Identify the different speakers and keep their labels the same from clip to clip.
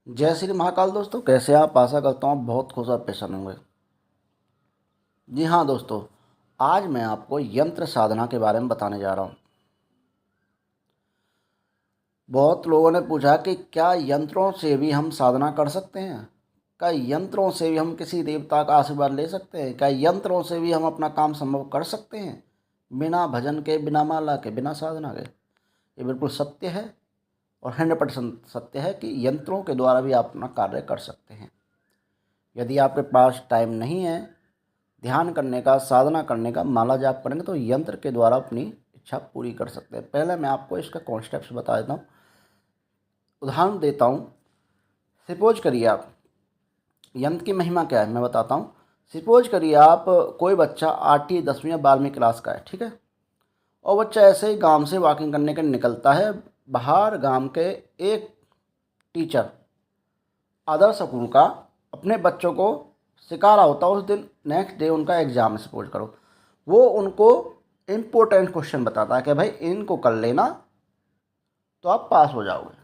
Speaker 1: जय श्री महाकाल दोस्तों, कैसे आप? आशा करता हूँ आप बहुत खुश और प्रसन्न होंगे। जी हाँ दोस्तों, आज मैं आपको यंत्र साधना के बारे में बताने जा रहा हूँ। बहुत लोगों ने पूछा कि क्या यंत्रों से भी हम साधना कर सकते हैं? क्या यंत्रों से भी हम किसी देवता का आशीर्वाद ले सकते हैं? क्या यंत्रों से भी हम अपना काम संभव कर सकते हैं बिना भजन के, बिना माला के, बिना साधना के? ये बिल्कुल सत्य है और 100% सत्य है कि यंत्रों के द्वारा भी आप अपना कार्य कर सकते हैं। यदि आपके पास टाइम नहीं है ध्यान करने का, साधना करने का, माला जाप करेंगे तो यंत्र के द्वारा अपनी इच्छा पूरी कर सकते हैं। पहले मैं आपको इसका कॉन्सेप्ट बता देता हूँ, उदाहरण देता हूँ। सपोज करिए आप, यंत्र की महिमा क्या है मैं बताता हूँ। सपोज करिए आप, कोई बच्चा 8वीं 10वीं या 12वीं क्लास का है, ठीक है, और बच्चा ऐसे ही गांव से वॉकिंग करने के निकलता है। बाहर गांव के एक टीचर अदर स्कूल का अपने बच्चों को सिखा रहा होता है। उस दिन नेक्स्ट डे उनका एग्ज़ाम है, सपोज करो। वो उनको इम्पोर्टेंट क्वेश्चन बताता है कि भाई इनको कर लेना तो आप पास हो जाओगे,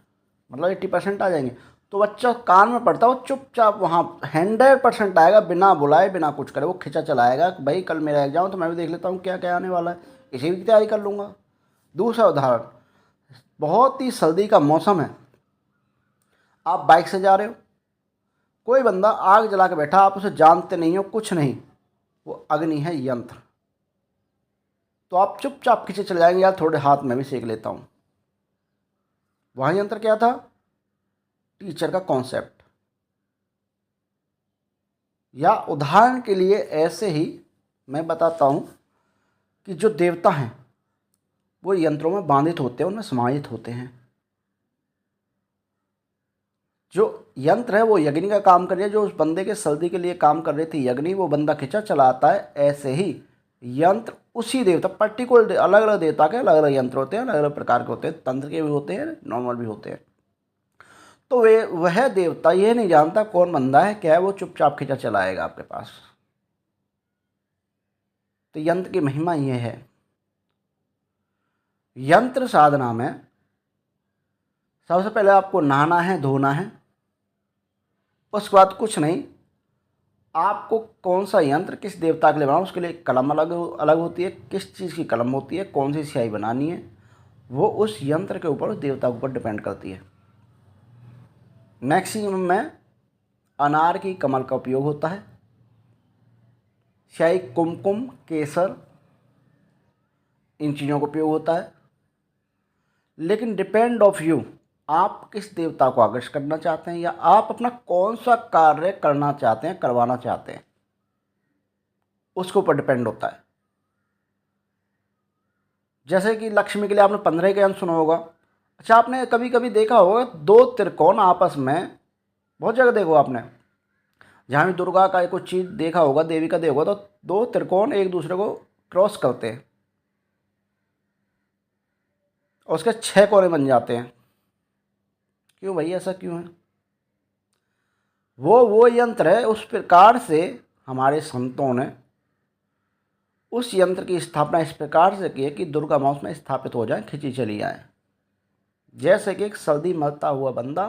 Speaker 1: मतलब 80% आ जाएंगे। तो बच्चा कान में पड़ता है, वो चुपचाप वहाँ 100% आएगा, बिना बुलाए बिना कुछ करे वो खिंचा चलाएगा कि भाई कल मेरा एग्जाम तो मैं भी देख लेता हूँ क्या क्या आने वाला है, इसी की तैयारी कर लूँगा। दूसरा उदाहरण, बहुत ही सर्दी का मौसम है, आप बाइक से जा रहे हो, कोई बंदा आग जला के बैठा, आप उसे जानते नहीं हो, कुछ नहीं, वो अग्नि है, यंत्र। तो आप चुपचाप खींचे चले जाएंगे, यार थोड़े हाथ में भी सेक लेता हूँ। वहाँ यंत्र क्या था? टीचर का कॉन्सेप्ट। या उदाहरण के लिए ऐसे ही मैं बताता हूँ कि जो देवता हैं वो यंत्रों में बांधित होते हैं, उनमें समाहित होते हैं। जो यंत्र है वो यज्ञ का काम कर रही है, जो उस बंदे के सर्दी के लिए काम कर रही थी यज्ञ, वो बंदा खिंचा चलाता है। ऐसे ही यंत्र उसी देवता, पर्टिकुलर अलग अलग देवता के अलग अलग यंत्र होते हैं, अलग अलग प्रकार के होते हैं, तंत्र के भी होते हैं, नॉर्मल भी होते हैं। तो वे वह देवता ये नहीं जानता कौन बंदा है क्या है, वो चुपचाप खिंचा चलाएगा आपके पास। तो यंत्र की महिमा ये है। यंत्र साधना में सबसे पहले आपको नहाना है, धोना है, उसके बाद कुछ नहीं, आपको कौन सा यंत्र किस देवता के लिए बनाओ उसके लिए कलम अलग अलग होती है, किस चीज़ की कलम होती है, कौन सी स्याही बनानी है, वो उस यंत्र के ऊपर, उस देवता के ऊपर डिपेंड करती है। मैक्सिमम में अनार की कमल का उपयोग होता है, स्याही कुमकुम, केसर, इन चीज़ों का उपयोग होता है। लेकिन डिपेंड ऑफ यू, आप किस देवता को आकर्षित करना चाहते हैं या आप अपना कौन सा कार्य करना चाहते हैं, करवाना चाहते हैं, उसके ऊपर डिपेंड होता है। जैसे कि लक्ष्मी के लिए आपने 15 का यंत्र सुना होगा। अच्छा, आपने कभी कभी देखा होगा दो त्रिकोण आपस में, बहुत जगह देखो आपने, जहाँ भी दुर्गा का कुछ चीज़ देखा होगा, देवी का देखा होगा, तो दो त्रिकोण एक दूसरे को क्रॉस करते हैं और उसके 6 कोने बन जाते हैं। क्यों भाई, ऐसा क्यों है? वो यंत्र है, उस प्रकार से हमारे संतों ने उस यंत्र की स्थापना इस प्रकार से की है कि दुर्गा माँ उसमें स्थापित हो जाए, खिंची चली आए। जैसे कि एक सर्दी मरता हुआ बंदा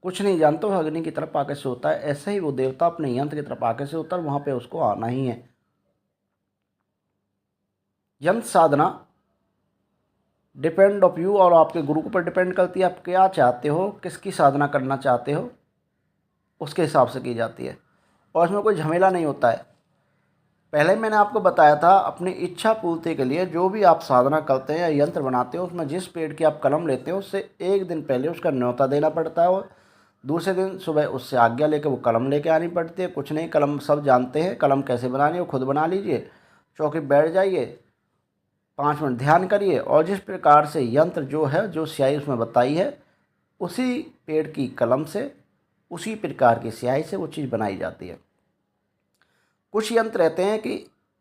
Speaker 1: कुछ नहीं जानता, वो अग्नि की तरफ आके से होता है, ऐसे ही वो देवता अपने यंत्र की तरफ आके से होता है, वहाँ पे उसको आना ही है। यंत्र साधना डिपेंड ऑफ यू और आपके गुरु के ऊपर डिपेंड करती है, आप क्या चाहते हो, किसकी साधना करना चाहते हो, उसके हिसाब से की जाती है और इसमें कोई झमेला नहीं होता है। पहले मैंने आपको बताया था, अपनी इच्छा पूर्ति के लिए जो भी आप साधना करते हैं या यंत्र बनाते हो, उसमें जिस पेड़ की आप कलम लेते हो उससे एक दिन पहले उसका न्योता देना पड़ता है और दूसरे दिन सुबह उससे आज्ञा लेकर वो कलम लेके आनी पड़ती है। कुछ नहीं, कलम सब जानते हैं, कलम कैसे बनानी है वो खुद बना लीजिए, चौकी बैठ जाइए, 5 मिनट ध्यान करिए और जिस प्रकार से यंत्र जो है, जो स्याही उसमें बताई है, उसी पेड़ की कलम से, उसी प्रकार की स्याही से वो चीज़ बनाई जाती है। कुछ यंत्र रहते हैं कि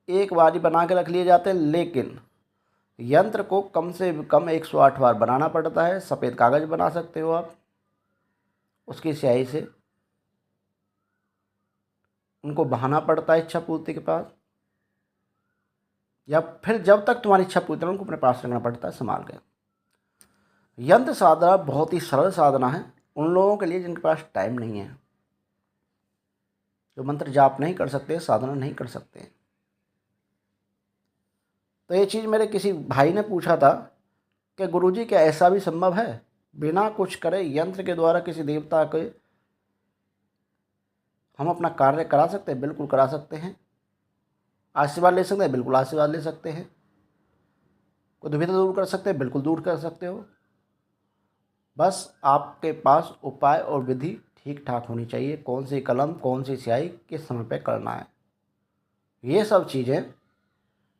Speaker 1: एक बार ही बना के रख लिए जाते हैं, लेकिन यंत्र को कम से कम 108 बार बनाना पड़ता है। सफ़ेद कागज़ बना सकते हो आप उसकी स्याही से, उनको बहाना पड़ता है इच्छा पूर्ति के पास, या फिर जब तक तुम्हारी इच्छा पूरी उनको अपने पास रखना पड़ता है संभाल के। यंत्र साधना बहुत ही सरल साधना है, उन लोगों के लिए जिनके पास टाइम नहीं है, जो मंत्र जाप नहीं कर सकते, साधना नहीं कर सकते। तो ये चीज़ मेरे किसी भाई ने पूछा था कि गुरुजी क्या ऐसा भी संभव है, बिना कुछ करे यंत्र के द्वारा किसी देवता के हम अपना कार्य करा सकते हैं? बिल्कुल करा सकते हैं। आशीर्वाद ले सकते हैं? बिल्कुल आशीर्वाद ले सकते हैं। कोई दुविधा दूर कर सकते हैं? बिल्कुल दूर कर सकते हो। बस आपके पास उपाय और विधि ठीक ठाक होनी चाहिए, कौन सी कलम, कौन सी स्याही, किस समय पे करना है। ये सब चीज़ें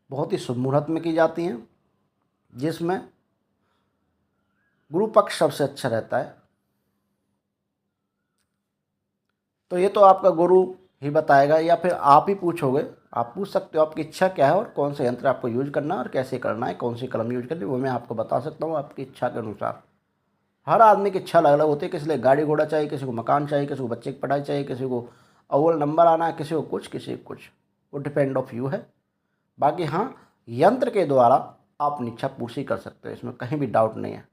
Speaker 1: बहुत ही शुभ मुहूर्त में की जाती हैं, जिसमें गुरु पक्ष सबसे अच्छा रहता है। तो ये तो आपका गुरु ही बताएगा, या फिर आप ही पूछोगे। आप पूछ सकते हो आपकी इच्छा क्या है और कौन से यंत्र आपको यूज करना है और कैसे करना है, कौन सी कलम यूज करनी है, वो मैं आपको बता सकता हूँ आपकी इच्छा के अनुसार। हर आदमी की इच्छा अलग अलग होती है। किसी लिए गाड़ी घोड़ा चाहिए, किसी को मकान चाहिए, किसी को बच्चे की पढ़ाई चाहिए, किसी को अव्वल नंबर आना है, किसी को कुछ, किसी को कुछ। वो डिपेंड ऑफ यू है। बाकी हाँ, यंत्र के द्वारा आप अपनी इच्छा पूरी कर सकते हो, इसमें कहीं भी डाउट नहीं है।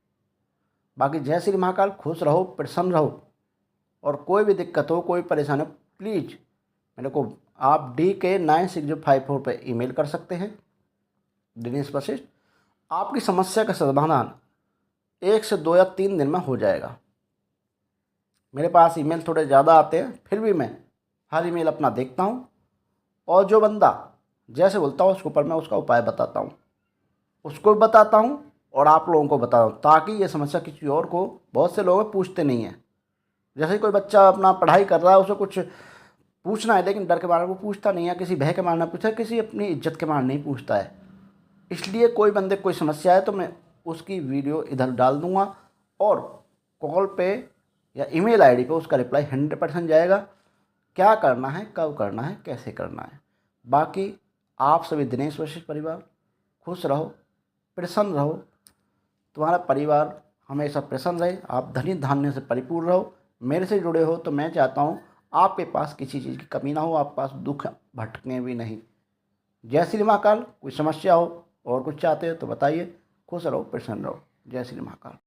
Speaker 1: बाकी जय श्री महाकाल। खुश रहो, प्रसन्न रहो, और कोई भी दिक्कत हो, कोई परेशानी हो, प्लीज़ मेरे को आप DK9654 पर ईमेल कर सकते हैं, दिनेश वशिष्ठ। आपकी समस्या का समाधान 1 से 2 या 3 दिन में हो जाएगा। मेरे पास ईमेल थोड़े ज़्यादा आते हैं, फिर भी मैं हर ईमेल अपना देखता हूँ, और जो बंदा जैसे बोलता हूँ उसके ऊपर मैं उसका उपाय बताता हूँ, उसको भी बताता हूँ और आप लोगों को बताता हूँ, ताकि ये समस्या किसी और को, बहुत से लोग पूछते नहीं हैं। जैसे कोई बच्चा अपना पढ़ाई कर रहा है, उसे कुछ पूछना है लेकिन डर के मारे वो पूछता नहीं है, किसी भय के मारे नहीं पूछता, किसी अपनी इज्जत के मारे नहीं पूछता है। इसलिए कोई बंदे कोई समस्या है तो मैं उसकी वीडियो इधर डाल दूंगा, और कॉल पे या ईमेल आईडी पे उसका रिप्लाई 100% जाएगा। क्या करना है, कब करना है, कैसे करना है। बाकी आप सभी दिनेश वशिष्ठ परिवार खुश रहो, प्रसन्न रहो, तुम्हारा परिवार हमेशा प्रसन्न रहे, आप धनी धान्य से परिपूर्ण रहो। मेरे से जुड़े हो तो मैं चाहता हूँ आपके पास किसी चीज़ की कमी ना हो, आपके पास दुख भटकने भी नहीं। जय श्री महाकाल। कोई समस्या हो और कुछ चाहते हो तो बताइए। खुश रहो, प्रसन्न रहो। जय श्री महाकाल।